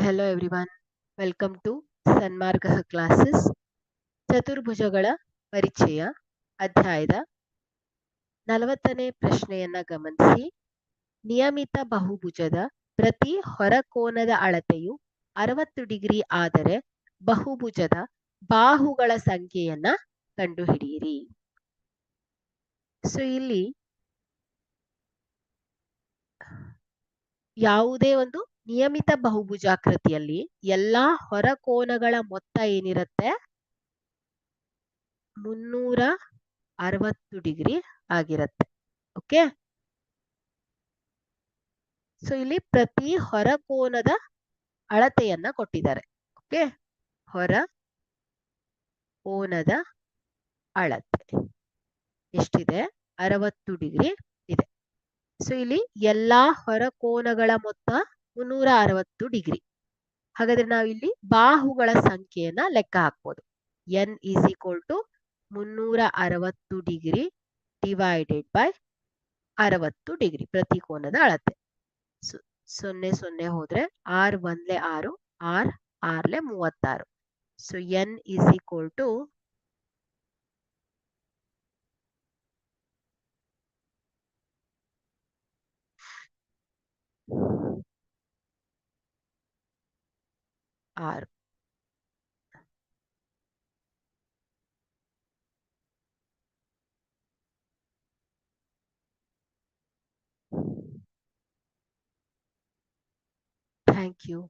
Hello everyone. Welcome to Sanmarga classes. ಚತುರ್ಭುಜಗಳ ಪರಿಚಯ ಅಧ್ಯಾಯದ 40ನೇ ಪ್ರಶ್ನೆಯನ್ನ ಗಮನಿಸಿ. ನಿಯಮಿತ ಬಹುಭುಜದ ಪ್ರತಿ ಹೊರಕೋನದ ಅಳತೆಯು 60 ಡಿಗ್ರಿ ಆದರೆ ಬಹುಭುಜದ ಬಾಹುಗಳ ಸಂಖ್ಯೆಯನ್ನ ಕಂಡುಹಿಡಿಯಿರಿ. ಸೊ ಇಲ್ಲಿ ಯಾವುದೇ ಒಂದು ನಿಯಮಿತ ಬಹುಭುಜಾಕೃತಿಯಲ್ಲಿ ಎಲ್ಲಾ ಹೊರಕೋನಗಳ ಮೊತ್ತ ಏನಿರುತ್ತೆ? 360 ಡಿಗ್ರಿ ಆಗಿರುತ್ತೆ. ಓಕೆ, ಸೊ ಇಲ್ಲಿ ಪ್ರತಿ ಹೊರಕೋನದ ಅಳತೆಯನ್ನ ಕೊಟ್ಟಿದ್ದಾರೆ. ಓಕೆ, ಹೊರ ಕೋನದ ಅಳತೆ ಎಷ್ಟಿದೆ? 60 ಡಿಗ್ರಿ ಇದೆ. ಸೊ ಇಲ್ಲಿ ಎಲ್ಲಾ ಹೊರಕೋನಗಳ ಮೊತ್ತ 360 ಡಿಗ್ರಿ. ಹಾಗಾದ್ರೆ ನಾವು ಇಲ್ಲಿ ಬಾಹುಗಳ ಸಂಖ್ಯೆಯನ್ನ ಲೆಕ್ಕ ಹಾಕ್ಬೋದು. n is equal to 360 degree divided by 60 degree ಪ್ರತಿ ಕೋನದ ಅಳತೆ. 0 0 ಹೋದ್ರೆ 6 1 6, 6 6 36. So n is equal to 6. Thank you.